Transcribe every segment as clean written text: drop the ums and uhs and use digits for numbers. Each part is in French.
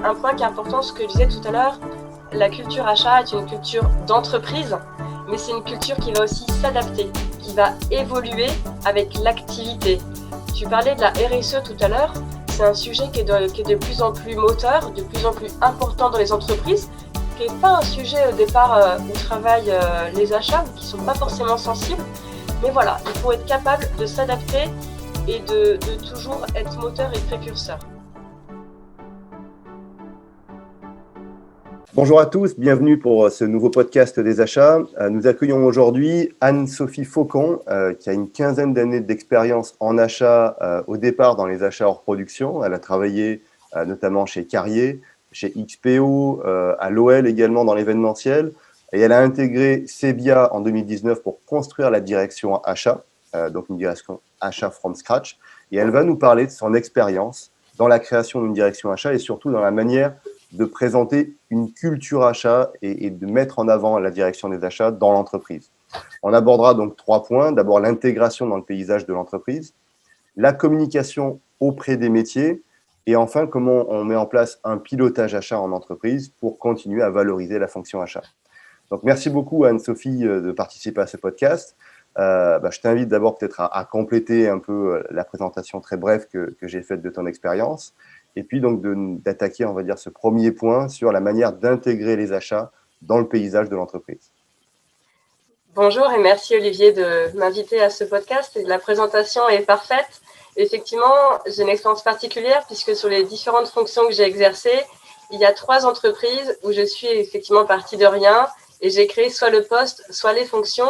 un point qui est important, ce que je disais tout à l'heure, la culture achat est une culture d'entreprise, mais c'est une culture qui va aussi s'adapter, qui va évoluer avec l'activité. Tu parlais de la RSE tout à l'heure, c'est un sujet qui est de plus en plus moteur, de plus en plus important dans les entreprises, qui n'est pas un sujet au départ où travaillent les achats, qui ne sont pas forcément sensibles, mais voilà, il faut être capable de s'adapter et de toujours être moteur et précurseur. Bonjour à tous, bienvenue pour ce nouveau podcast des achats. Nous accueillons aujourd'hui Anne-Sophie Faucon, qui a une quinzaine d'années d'expérience en achat, au départ dans les achats hors production. Elle a travaillé notamment chez Carrier, chez XPO, à l'OL également dans l'événementiel. Et elle a intégré Sebia en 2019 pour construire la direction achat, donc une direction achat from scratch. Et elle va nous parler de son expérience dans la création d'une direction achat et surtout dans la manière de présenter une culture achat et de mettre en avant la direction des achats dans l'entreprise. On abordera donc 3 points. D'abord, l'intégration dans le paysage de l'entreprise, la communication auprès des métiers et enfin, comment on met en place un pilotage achat en entreprise pour continuer à valoriser la fonction achat. Donc, merci beaucoup Anne-Sophie de participer à ce podcast. Je t'invite d'abord peut-être à compléter un peu la présentation très brève que j'ai faite de ton expérience. Et puis donc d'attaquer, on va dire, ce premier point sur la manière d'intégrer les achats dans le paysage de l'entreprise. Bonjour et merci Olivier de m'inviter à ce podcast. La présentation est parfaite. Effectivement, j'ai une expérience particulière puisque sur les différentes fonctions que j'ai exercées, il y a 3 entreprises où je suis effectivement partie de rien et j'ai créé soit le poste, soit les fonctions.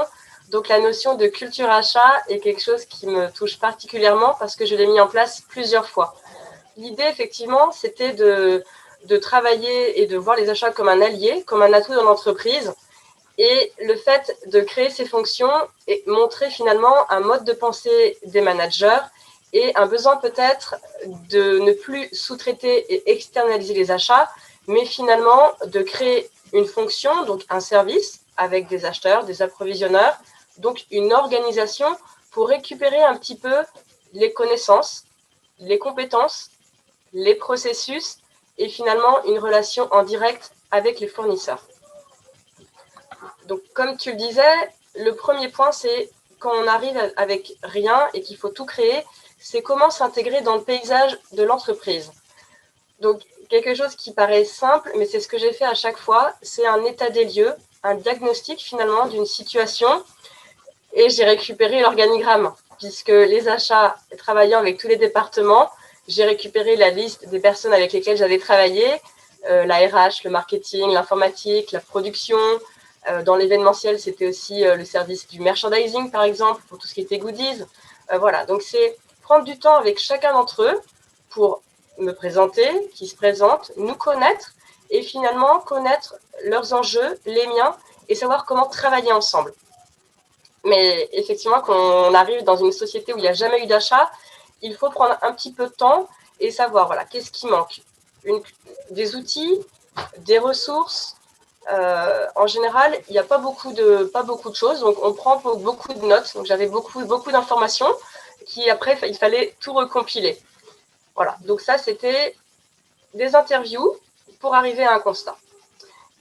Donc la notion de culture achat est quelque chose qui me touche particulièrement parce que je l'ai mis en place plusieurs fois. L'idée, effectivement, c'était de travailler et de voir les achats comme un allié, comme un atout dans l'entreprise. Et le fait de créer ces fonctions et montrer finalement un mode de pensée des managers et un besoin peut-être de ne plus sous-traiter et externaliser les achats, mais finalement de créer une fonction, donc un service avec des acheteurs, des approvisionneurs, donc une organisation pour récupérer un petit peu les connaissances, les compétences, les processus et finalement une relation en direct avec les fournisseurs. Donc, comme tu le disais, le premier point, c'est quand on arrive avec rien et qu'il faut tout créer, c'est comment s'intégrer dans le paysage de l'entreprise. Donc, quelque chose qui paraît simple, mais c'est ce que j'ai fait à chaque fois, c'est un état des lieux, un diagnostic finalement d'une situation et j'ai récupéré l'organigramme puisque les achats travaillant avec tous les départements, j'ai récupéré la liste des personnes avec lesquelles j'avais travaillé, la RH, le marketing, l'informatique, la production. Dans l'événementiel, c'était aussi le service du merchandising, par exemple, pour tout ce qui était goodies. Voilà, donc c'est prendre du temps avec chacun d'entre eux pour me présenter, qu'ils se présentent, nous connaître et finalement connaître leurs enjeux, les miens, et savoir comment travailler ensemble. Mais effectivement, quand on arrive dans une société où il n'y a jamais eu d'achat, il faut prendre un petit peu de temps et savoir, voilà, qu'est-ce qui manque. Des outils, des ressources. En général, il n'y a pas beaucoup de choses, donc on prend beaucoup de notes. Donc j'avais beaucoup d'informations qui après il fallait tout recompiler. Voilà, donc ça c'était des interviews pour arriver à un constat.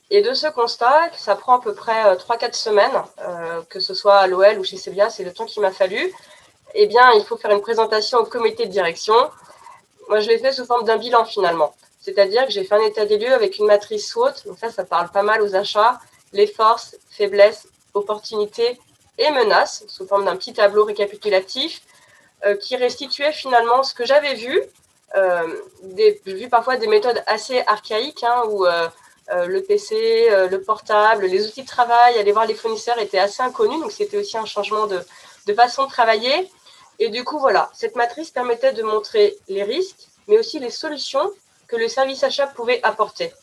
Et de ce constat, ça prend à peu près 3-4 semaines, que ce soit à l'OL ou chez Sebia, c'est le temps qu'il m'a fallu. Eh bien, il faut faire une présentation au comité de direction. Moi, je l'ai fait sous forme d'un bilan finalement. C'est-à-dire que j'ai fait un état des lieux avec une matrice SWOT. Donc ça parle pas mal aux achats. Les forces, faiblesses, opportunités et menaces, sous forme d'un petit tableau récapitulatif qui restituait finalement ce que j'avais vu. J'ai vu parfois des méthodes assez archaïques où le PC, le portable, les outils de travail, aller voir les fournisseurs étaient assez inconnus. Donc c'était aussi un changement de façon de travailler. Et du coup, voilà, cette matrice permettait de montrer les risques, mais aussi les solutions que le service achat pouvait apporter.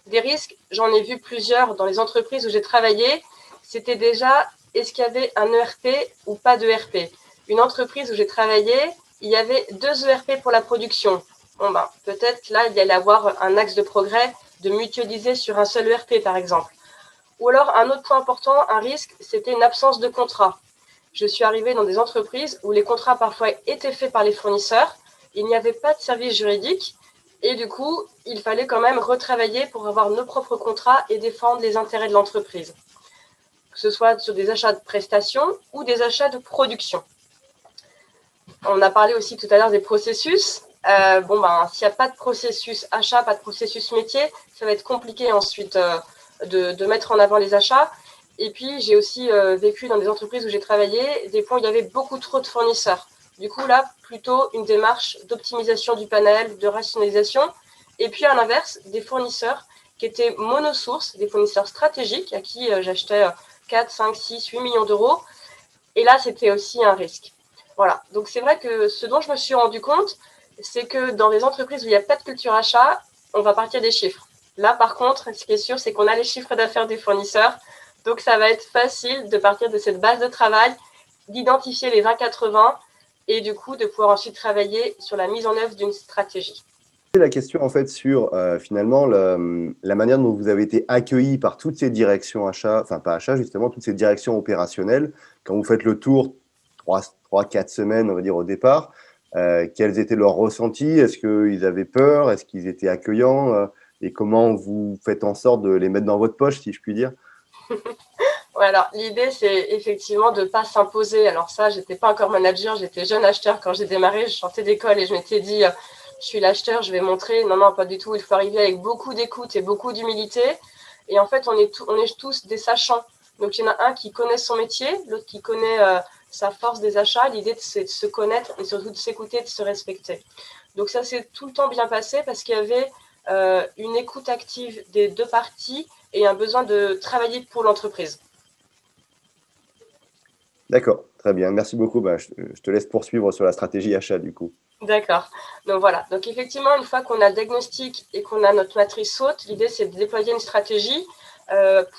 Des risques, j'en ai vu plusieurs dans les entreprises où j'ai travaillé. C'était déjà, est-ce qu'il y avait un ERP ou pas d'ERP? Une entreprise où j'ai travaillé, il y avait 2 ERP pour la production. Bon peut-être là, il y allait avoir un axe de progrès de mutualiser sur un seul ERP, par exemple. Ou alors, un autre point important, un risque, c'était une absence de contrat. Je suis arrivée dans des entreprises où les contrats parfois étaient faits par les fournisseurs, il n'y avait pas de service juridique Et du coup, il fallait quand même retravailler pour avoir nos propres contrats et défendre les intérêts de l'entreprise, que ce soit sur des achats de prestations ou des achats de production. On a parlé aussi tout à l'heure des processus. S'il n'y a pas de processus achat, pas de processus métier, ça va être compliqué ensuite de mettre en avant les achats. Et puis, j'ai aussi vécu dans des entreprises où j'ai travaillé des points où il y avait beaucoup trop de fournisseurs. Du coup, là, plutôt une démarche d'optimisation du panel, de rationalisation. Et puis, à l'inverse, des fournisseurs qui étaient monosources, des fournisseurs stratégiques à qui j'achetais 4, 5, 6, 8 millions d'euros. Et là, c'était aussi un risque. Voilà. Donc, c'est vrai que ce dont je me suis rendu compte, c'est que dans les entreprises où il n'y a pas de culture achat, on va partir des chiffres. Là, par contre, ce qui est sûr, c'est qu'on a les chiffres d'affaires des fournisseurs. Donc, ça va être facile de partir de cette base de travail, d'identifier les 20-80 et du coup, de pouvoir ensuite travailler sur la mise en œuvre d'une stratégie. La question en fait sur finalement la manière dont vous avez été accueillis par toutes ces directions achats, enfin pas achats justement, toutes ces directions opérationnelles, quand vous faites le tour 3-4 semaines, on va dire au départ, quels étaient leurs ressentis? Est-ce qu'ils avaient peur? Est-ce qu'ils étaient accueillants? Et comment vous faites en sorte de les mettre dans votre poche, si je puis dire? Ouais, alors l'idée, c'est effectivement de ne pas s'imposer. Alors ça, j'étais pas encore manager, j'étais jeune acheteur quand j'ai démarré, je sortais d'école et je m'étais dit, je suis l'acheteur, je vais montrer. Non, non, pas du tout. Il faut arriver avec beaucoup d'écoute et beaucoup d'humilité. Et en fait, on est tous des sachants. Donc, il y en a un qui connaît son métier, l'autre qui connaît sa force des achats. L'idée, c'est de se connaître et surtout de s'écouter, de se respecter. Donc, ça s'est tout le temps bien passé parce qu'il y avait une écoute active des deux parties et un besoin de travailler pour l'entreprise. D'accord, très bien, merci beaucoup. Je te laisse poursuivre sur la stratégie achat du coup. D'accord. Donc voilà. Donc effectivement, une fois qu'on a le diagnostic et qu'on a notre matrice haute, l'idée c'est de déployer une stratégie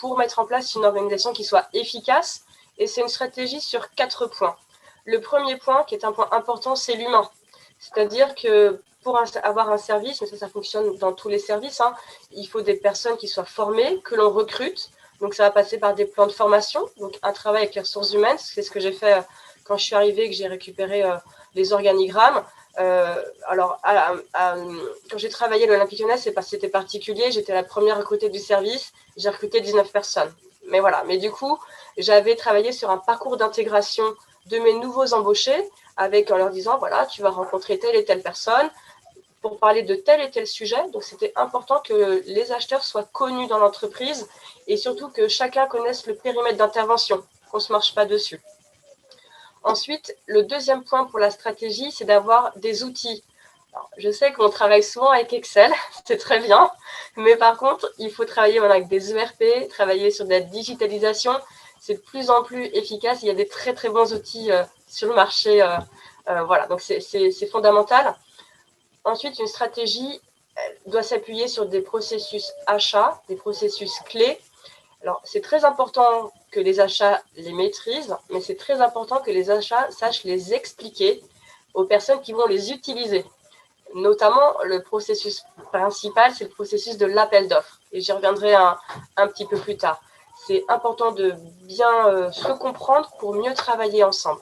pour mettre en place une organisation qui soit efficace. Et c'est une stratégie sur 4 points. Le premier point, qui est un point important, c'est l'humain. C'est-à-dire que pour avoir un service, mais ça fonctionne dans tous les services, hein, il faut des personnes qui soient formées, que l'on recrute. Donc ça va passer par des plans de formation, donc un travail avec les ressources humaines. C'est ce que j'ai fait quand je suis arrivée, que j'ai récupéré les organigrammes. Quand j'ai travaillé à l'Olympique Lyonnais, c'était particulier. J'étais la première recrutée du service. J'ai recruté 19 personnes. Mais voilà. Mais du coup, j'avais travaillé sur un parcours d'intégration de mes nouveaux embauchés en leur disant, voilà, tu vas rencontrer telle et telle personne pour parler de tel et tel sujet. Donc, c'était important que les acheteurs soient connus dans l'entreprise et surtout que chacun connaisse le périmètre d'intervention, qu'on ne se marche pas dessus. Ensuite, le deuxième point pour la stratégie, c'est d'avoir des outils. Alors, je sais qu'on travaille souvent avec Excel, c'est très bien, mais par contre, il faut travailler avec des ERP, travailler sur de la digitalisation. C'est de plus en plus efficace. Il y a des très très bons outils sur le marché. Voilà, donc c'est fondamental. Ensuite, une stratégie doit s'appuyer sur des processus achats, des processus clés. Alors, c'est très important que les achats les maîtrisent, mais c'est très important que les achats sachent les expliquer aux personnes qui vont les utiliser. Notamment, le processus principal, c'est le processus de l'appel d'offres. Et j'y reviendrai un petit peu plus tard. C'est important de bien se comprendre pour mieux travailler ensemble.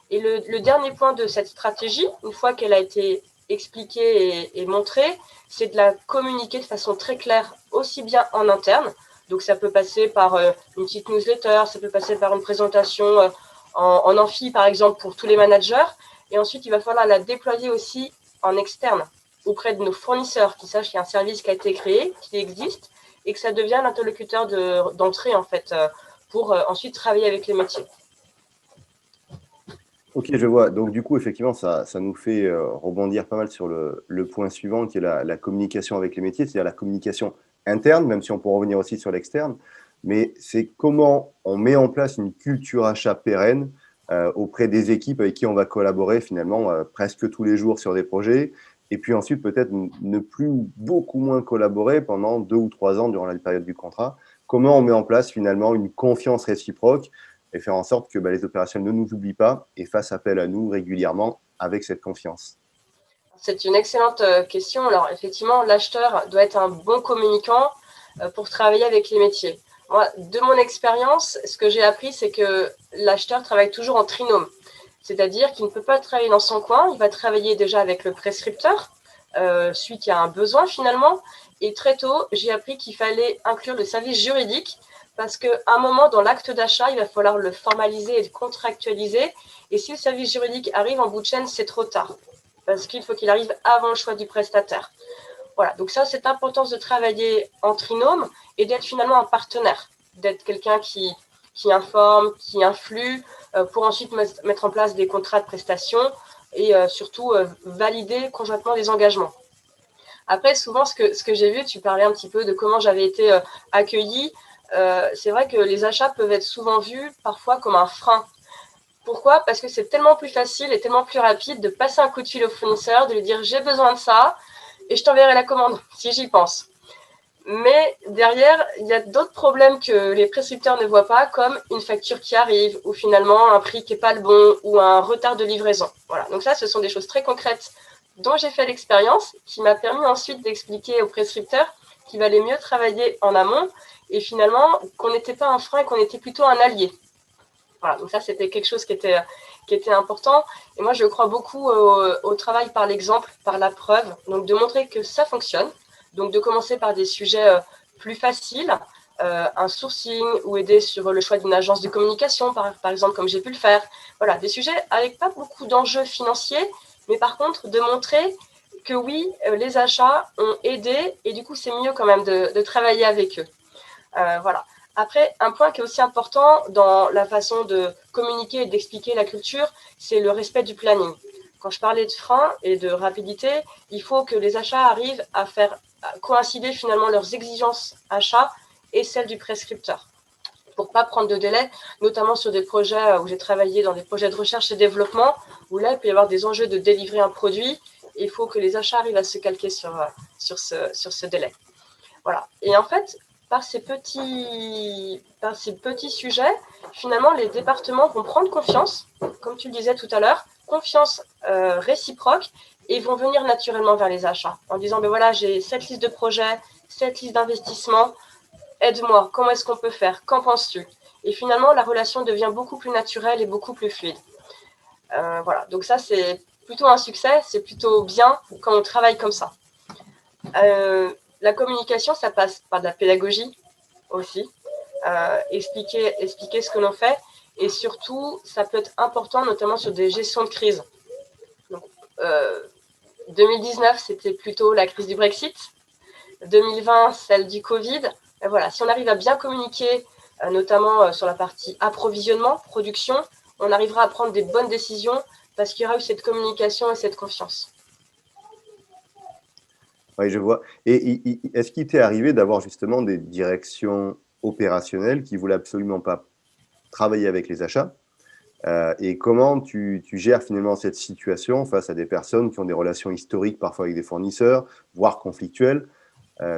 Et le dernier point de cette stratégie, une fois qu'elle a été expliquée et montrée, c'est de la communiquer de façon très claire, aussi bien en interne. Donc ça peut passer par une petite newsletter, ça peut passer par une présentation en amphi, par exemple, pour tous les managers. Et ensuite, il va falloir la déployer aussi en externe, auprès de nos fournisseurs, qui sachent qu'il y a un service qui a été créé, qui existe, et que ça devient l'interlocuteur d'entrée, en fait, pour ensuite travailler avec les métiers. Ok, je vois. Donc, du coup, effectivement, ça nous fait rebondir pas mal sur le point suivant, qui est la communication avec les métiers, c'est-à-dire la communication interne, même si on peut revenir aussi sur l'externe. Mais c'est comment on met en place une culture achat pérenne auprès des équipes avec qui on va collaborer finalement presque tous les jours sur des projets. Et puis ensuite, peut-être ne plus beaucoup moins collaborer pendant 2 ou 3 ans durant la période du contrat. Comment on met en place finalement une confiance réciproque et faire en sorte que les opérationnels ne nous oublient pas et fassent appel à nous régulièrement avec cette confiance. C'est une excellente question. Alors, effectivement, l'acheteur doit être un bon communicant pour travailler avec les métiers. Moi, de mon expérience, ce que j'ai appris, c'est que l'acheteur travaille toujours en trinôme. C'est-à-dire qu'il ne peut pas travailler dans son coin. Il va travailler déjà avec le prescripteur, celui qui a un besoin finalement. Et très tôt, j'ai appris qu'il fallait inclure le service juridique parce qu'à un moment dans l'acte d'achat, il va falloir le formaliser et le contractualiser. Et si le service juridique arrive en bout de chaîne, c'est trop tard parce qu'il faut qu'il arrive avant le choix du prestataire. Voilà, donc ça, c'est l'importance de travailler en trinôme et d'être finalement un partenaire, d'être quelqu'un qui informe, qui influe, pour ensuite mettre en place des contrats de prestation et surtout valider conjointement des engagements. Après, souvent, ce que j'ai vu, tu parlais un petit peu de comment j'avais été accueillie. C'est vrai que les achats peuvent être souvent vus parfois comme un frein. Pourquoi? Parce que c'est tellement plus facile et tellement plus rapide de passer un coup de fil au fournisseur, de lui dire j'ai besoin de ça et je t'enverrai la commande si j'y pense. Mais derrière, il y a d'autres problèmes que les prescripteurs ne voient pas, comme une facture qui arrive, ou finalement un prix qui n'est pas le bon, ou un retard de livraison. Voilà. Donc ça, ce sont des choses très concrètes dont j'ai fait l'expérience, qui m'a permis ensuite d'expliquer aux prescripteurs qu'il valait mieux travailler en amont, et finalement qu'on n'était pas un frein, qu'on était plutôt un allié. Voilà. Donc ça, c'était quelque chose qui était important. Et moi, je crois beaucoup au travail par l'exemple, par la preuve, donc de montrer que ça fonctionne. Donc, de commencer par des sujets plus faciles, un sourcing ou aider sur le choix d'une agence de communication, par exemple, comme j'ai pu le faire. Voilà, des sujets avec pas beaucoup d'enjeux financiers, mais par contre, de montrer que oui, les achats ont aidé et du coup, c'est mieux quand même de travailler avec eux. Voilà. Après, un point qui est aussi important dans la façon de communiquer et d'expliquer la culture, c'est le respect du planning. Quand je parlais de frein et de rapidité, il faut que les achats arrivent à faire coïncider finalement leurs exigences achats et celles du prescripteur pour pas prendre de délai, notamment sur des projets où j'ai travaillé dans des projets de recherche et développement, où là, il peut y avoir des enjeux de délivrer un produit, et il faut que les achats arrivent à se calquer sur ce délai. Voilà. Et en fait, par ces petits sujets, finalement, les départements vont prendre confiance, comme tu le disais tout à l'heure, confiance réciproque, et vont venir naturellement vers les achats en disant, ben voilà, j'ai cette liste de projets, cette liste d'investissements, aide-moi, comment est-ce qu'on peut faire, qu'en penses-tu? Et finalement, la relation devient beaucoup plus naturelle et beaucoup plus fluide. Voilà, donc ça, c'est plutôt un succès, c'est plutôt bien quand on travaille comme ça. La communication, ça passe par de la pédagogie aussi, expliquer ce que l'on fait, et surtout, ça peut être important, notamment sur des gestions de crise. Donc, 2019, c'était plutôt la crise du Brexit, 2020, celle du Covid. Et voilà, si on arrive à bien communiquer, notamment sur la partie approvisionnement, production, on arrivera à prendre des bonnes décisions parce qu'il y aura eu cette communication et cette confiance. Oui, je vois. Et est-ce qu'il t'est arrivé d'avoir justement des directions opérationnelles qui ne voulaient absolument pas travailler avec les achats? Et comment tu gères finalement cette situation face à des personnes qui ont des relations historiques parfois avec des fournisseurs, voire conflictuelles?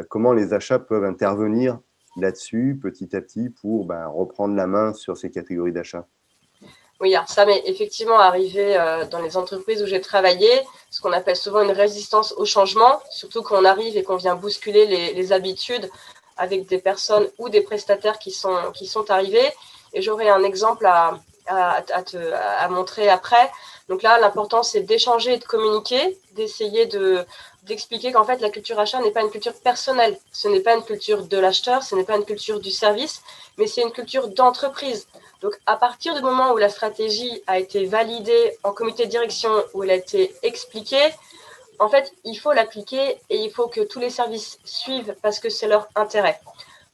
Comment les achats peuvent intervenir là-dessus petit à petit pour reprendre la main sur ces catégories d'achats? Oui, alors ça m'est effectivement arrivé dans les entreprises où j'ai travaillé, ce qu'on appelle souvent une résistance au changement, surtout quand on arrive et qu'on vient bousculer les habitudes avec des personnes ou des prestataires qui sont arrivés. Et j'aurai un exemple à montrer après. Donc là, l'important, c'est d'échanger et de communiquer, d'essayer d'expliquer qu'en fait, la culture achat n'est pas une culture personnelle. Ce n'est pas une culture de l'acheteur, ce n'est pas une culture du service, mais c'est une culture d'entreprise. Donc, à partir du moment où la stratégie a été validée en comité de direction, où elle a été expliquée, en fait, il faut l'appliquer et il faut que tous les services suivent parce que c'est leur intérêt.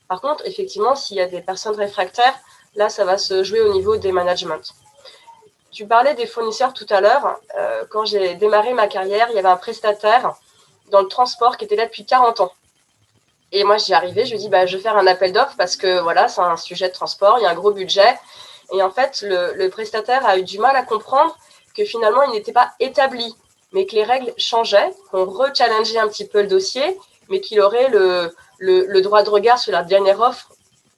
Par contre, effectivement, s'il y a des personnes réfractaires, là, ça va se jouer au niveau des managements. Tu parlais des fournisseurs tout à l'heure. Quand j'ai démarré ma carrière, il y avait un prestataire dans le transport qui était là depuis 40 ans. Et moi, j'y arrivais, je lui dis, je vais faire un appel d'offres parce que voilà, c'est un sujet de transport, il y a un gros budget. Et en fait, le prestataire a eu du mal à comprendre que finalement, il n'était pas établi, mais que les règles changeaient, qu'on rechallengeait un petit peu le dossier, mais qu'il aurait le droit de regard sur la dernière offre,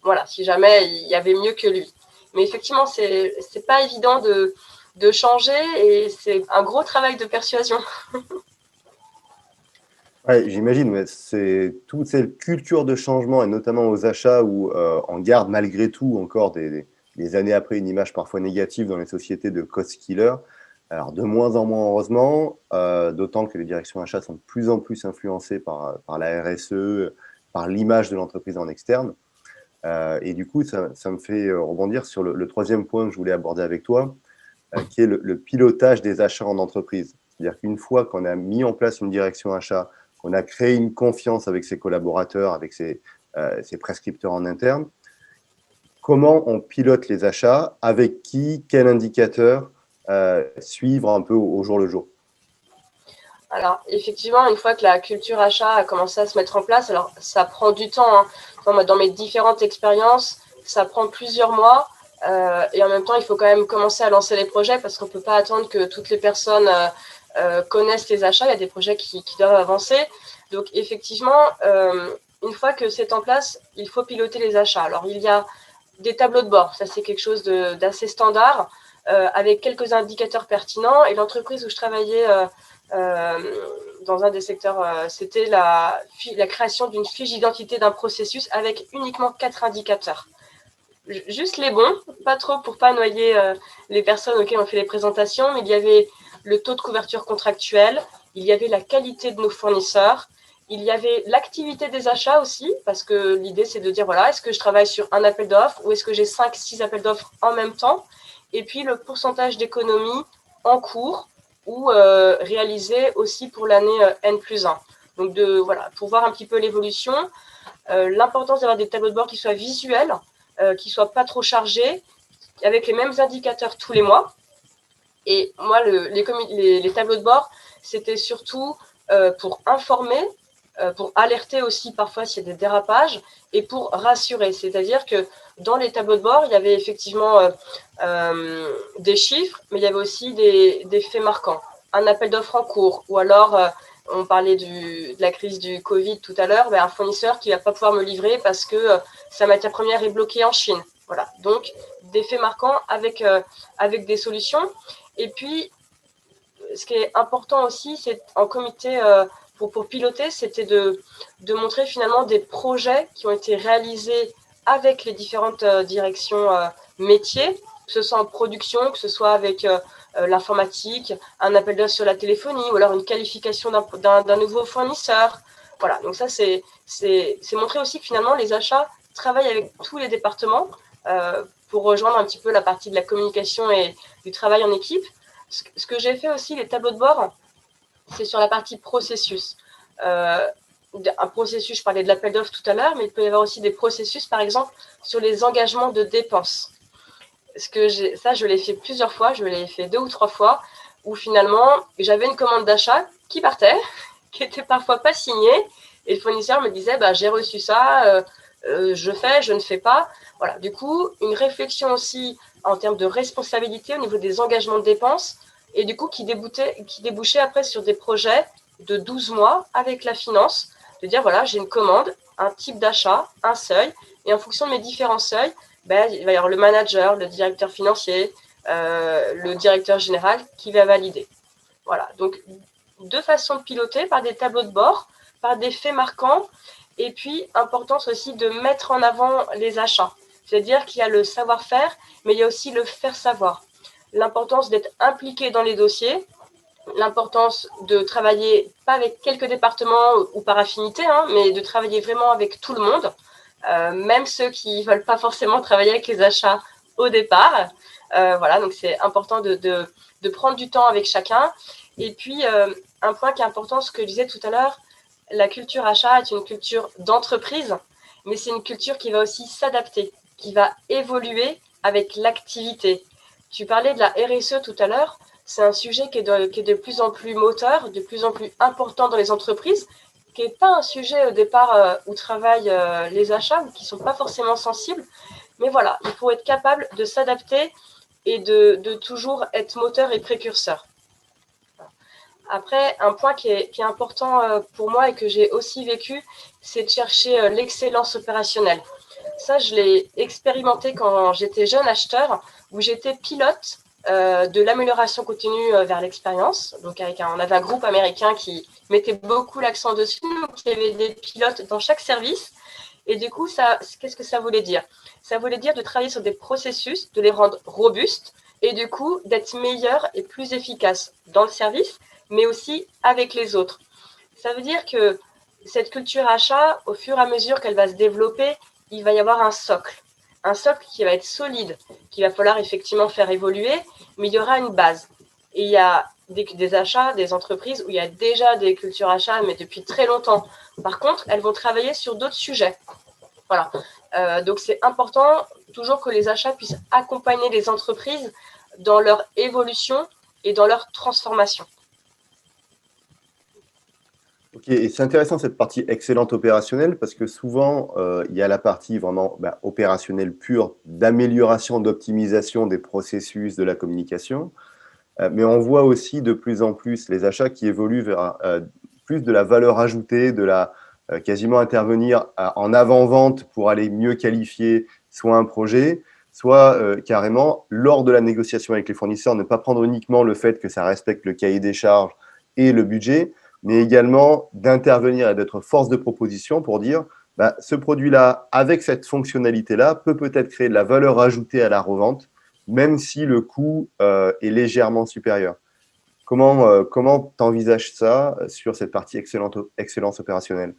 voilà, si jamais il y avait mieux que lui. Mais effectivement, c'est pas évident de changer et c'est un gros travail de persuasion. Ouais, j'imagine, mais c'est toute cette culture de changement, et notamment aux achats où on garde malgré tout encore des années après une image parfois négative dans les sociétés de cost killer. Alors, de moins en moins, heureusement, d'autant que les directions achats sont de plus en plus influencées par la RSE, par l'image de l'entreprise en externe. Et du coup, ça me fait rebondir sur le troisième point que je voulais aborder avec toi, qui est le pilotage des achats en entreprise. C'est-à-dire qu'une fois qu'on a mis en place une direction achat, qu'on a créé une confiance avec ses collaborateurs, avec ses prescripteurs en interne, comment on pilote les achats, avec qui, quel indicateur suivre un peu au jour le jour. Alors, effectivement, une fois que la culture achat a commencé à se mettre en place, alors ça prend du temps, hein. Enfin, dans mes différentes expériences, ça prend plusieurs mois. Et en même temps, il faut quand même commencer à lancer les projets parce qu'on ne peut pas attendre que toutes les personnes connaissent les achats. Il y a des projets qui doivent avancer. Donc, effectivement, une fois que c'est en place, il faut piloter les achats. Alors, il y a des tableaux de bord. Ça, c'est quelque chose d'assez standard avec quelques indicateurs pertinents. Et l'entreprise où je travaillais dans un des secteurs, c'était la création d'une fiche d'identité d'un processus avec uniquement 4 indicateurs. Juste les bons, pas trop pour pas noyer les personnes auxquelles on fait les présentations, mais il y avait le taux de couverture contractuelle, il y avait la qualité de nos fournisseurs, il y avait l'activité des achats aussi, parce que l'idée c'est de dire voilà, est-ce que je travaille sur un appel d'offres ou est-ce que j'ai 5-6 appels d'offres en même temps, et puis le pourcentage d'économie en cours ou réalisé aussi pour l'année N+1. Donc voilà, pour voir un petit peu l'évolution, l'importance d'avoir des tableaux de bord qui soient visuels, qui ne soient pas trop chargés, avec les mêmes indicateurs tous les mois. Et moi, les tableaux de bord, c'était surtout pour informer, pour alerter aussi parfois s'il y a des dérapages et pour rassurer. C'est-à-dire que dans les tableaux de bord, il y avait effectivement des chiffres, mais il y avait aussi des faits marquants. Un appel d'offres en cours, ou alors on parlait de la crise du Covid tout à l'heure, un fournisseur qui ne va pas pouvoir me livrer parce que sa matière première est bloquée en Chine. Voilà, donc des faits marquants avec des solutions. Et puis, ce qui est important aussi, c'est en comité pour piloter, c'était de montrer finalement des projets qui ont été réalisés avec les différentes directions métiers, que ce soit en production, que ce soit avec l'informatique, un appel d'offres sur la téléphonie, ou alors une qualification d'un nouveau fournisseur. Voilà, donc ça, c'est montrer aussi que finalement, les achats travaillent avec tous les départements pour rejoindre un petit peu la partie de la communication et du travail en équipe. Ce que j'ai fait aussi, les tableaux de bord, c'est sur la partie processus. Un processus, je parlais de l'appel d'offres tout à l'heure, mais il peut y avoir aussi des processus, par exemple, sur les engagements de dépenses. Ça, je l'ai fait plusieurs fois, je l'ai fait 2 ou 3 fois, où finalement, j'avais une commande d'achat qui partait, qui était parfois pas signée, et le fournisseur me disait, j'ai reçu ça, je fais, je ne fais pas. Voilà. Du coup, une réflexion aussi en termes de responsabilité au niveau des engagements de dépenses, et du coup, qui débouchait après sur des projets de 12 mois avec la finance, de dire, voilà, j'ai une commande, un type d'achat, un seuil, et en fonction de mes différents seuils, il va y avoir le manager, le directeur financier, le directeur général qui va valider. Voilà, donc de façon pilotée par des tableaux de bord, par des faits marquants, et puis importance aussi de mettre en avant les achats. C'est-à-dire qu'il y a le savoir-faire, mais il y a aussi le faire savoir. L'importance d'être impliqué dans les dossiers, l'importance de travailler pas avec quelques départements ou par affinité, mais de travailler vraiment avec tout le monde, même ceux qui ne veulent pas forcément travailler avec les achats au départ. Voilà, donc c'est important de prendre du temps avec chacun. Et puis, un point qui est important, ce que je disais tout à l'heure, la culture achat est une culture d'entreprise, mais c'est une culture qui va aussi s'adapter, qui va évoluer avec l'activité. Tu parlais de la RSE tout à l'heure, c'est un sujet qui est de plus en plus moteur, de plus en plus important dans les entreprises, qui n'est pas un sujet au départ où travaillent les achats ou qui ne sont pas forcément sensibles. Mais voilà, il faut être capable de s'adapter et de toujours être moteur et précurseur. Après, un point qui est important pour moi et que j'ai aussi vécu, c'est de chercher l'excellence opérationnelle. Ça, je l'ai expérimenté quand j'étais jeune acheteur, où j'étais pilote de l'amélioration continue vers l'expérience. Donc, on avait un groupe américain qui mettait beaucoup l'accent dessus. Donc, il y avait des pilotes dans chaque service. Et du coup, qu'est-ce que ça voulait dire? Ça voulait dire de travailler sur des processus, de les rendre robustes, et du coup d'être meilleur et plus efficace dans le service, mais aussi avec les autres. Ça veut dire que cette culture achat, au fur et à mesure qu'elle va se développer, il va y avoir un socle qui va être solide, qu'il va falloir effectivement faire évoluer, mais il y aura une base. Et il y a des achats, des entreprises où il y a déjà des cultures achats, mais depuis très longtemps. Par contre, elles vont travailler sur d'autres sujets. Voilà. Donc c'est important toujours que les achats puissent accompagner les entreprises dans leur évolution et dans leur transformation. Ok, et c'est intéressant cette partie excellente opérationnelle parce que souvent, il y a la partie vraiment opérationnelle pure d'amélioration, d'optimisation des processus de la communication, mais on voit aussi de plus en plus les achats qui évoluent vers plus de la valeur ajoutée, de la quasiment intervenir en avant-vente pour aller mieux qualifier soit un projet, soit carrément, lors de la négociation avec les fournisseurs, ne pas prendre uniquement le fait que ça respecte le cahier des charges et le budget, mais également d'intervenir et d'être force de proposition pour dire ce produit-là, avec cette fonctionnalité-là, peut peut-être créer de la valeur ajoutée à la revente, même si le coût est légèrement supérieur. Comment t'envisages ça sur cette partie excellence opérationnelle?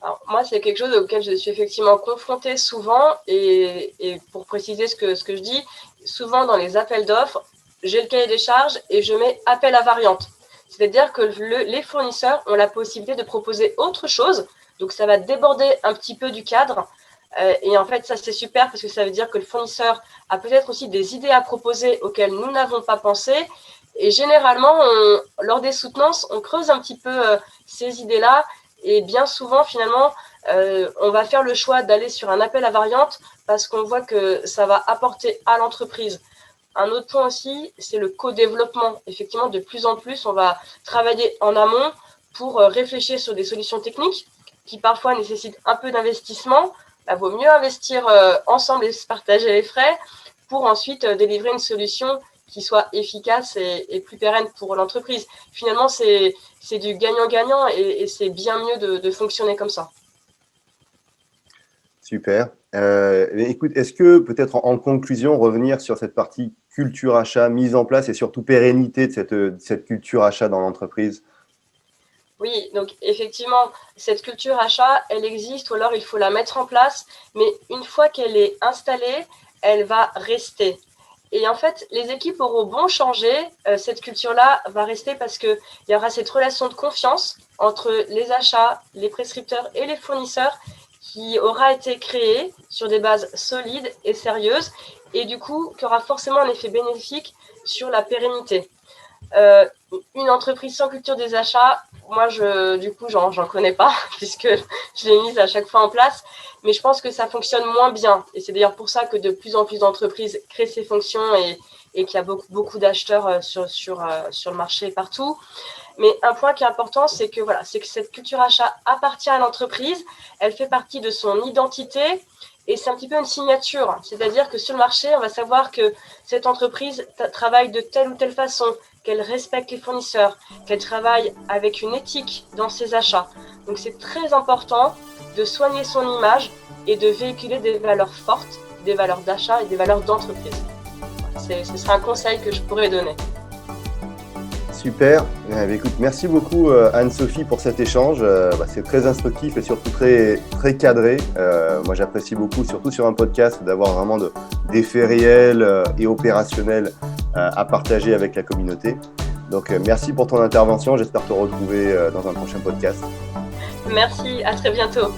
Alors, moi, c'est quelque chose auquel je suis effectivement confrontée souvent, et pour préciser ce que je dis, souvent dans les appels d'offres, j'ai le cahier des charges et je mets appel à variante. C'est-à-dire que les fournisseurs ont la possibilité de proposer autre chose, donc ça va déborder un petit peu du cadre. Et en fait, ça, c'est super parce que ça veut dire que le fournisseur a peut-être aussi des idées à proposer auxquelles nous n'avons pas pensé. Et généralement, lors des soutenances, on creuse un petit peu ces idées-là. Et bien souvent, finalement, on va faire le choix d'aller sur un appel à variante parce qu'on voit que ça va apporter à l'entreprise. Un autre point aussi, c'est le co-développement. Effectivement, de plus en plus, on va travailler en amont pour réfléchir sur des solutions techniques qui parfois nécessitent un peu d'investissement. Il vaut mieux investir ensemble et se partager les frais pour ensuite délivrer une solution qui soit efficace et plus pérenne pour l'entreprise. Finalement, c'est du gagnant-gagnant et c'est bien mieux de fonctionner comme ça. Super. Écoute, est-ce que peut-être en conclusion, revenir sur cette partie culture achat, mise en place et surtout pérennité de cette culture achat dans l'entreprise? Oui, donc effectivement, cette culture achat, elle existe ou alors il faut la mettre en place, mais une fois qu'elle est installée, elle va rester. Et en fait, les équipes auront beau changer, cette culture-là va rester parce qu'il y aura cette relation de confiance entre les achats, les prescripteurs et les fournisseurs qui aura été créée sur des bases solides et sérieuses et du coup qui aura forcément un effet bénéfique sur la pérennité. Une entreprise sans culture des achats, moi, j'en connais pas, puisque je l'ai mise à chaque fois en place, mais je pense que ça fonctionne moins bien. Et c'est d'ailleurs pour ça que de plus en plus d'entreprises créent ces fonctions et qu'il y a beaucoup d'acheteurs sur le marché partout. Mais un point qui est important, c'est que cette culture achat appartient à l'entreprise, elle fait partie de son identité et c'est un petit peu une signature. C'est-à-dire que sur le marché, on va savoir que cette entreprise travaille de telle ou telle façon, qu'elle respecte les fournisseurs, qu'elle travaille avec une éthique dans ses achats. Donc c'est très important de soigner son image et de véhiculer des valeurs fortes, des valeurs d'achat et des valeurs d'entreprise. Ce serait un conseil que je pourrais donner. Super. Écoute, merci beaucoup Anne-Sophie pour cet échange. C'est très instructif et surtout très, très cadré. Moi, j'apprécie beaucoup, surtout sur un podcast, d'avoir vraiment des faits réels et opérationnels à partager avec la communauté. Donc, merci pour ton intervention. J'espère te retrouver dans un prochain podcast. Merci, à très bientôt.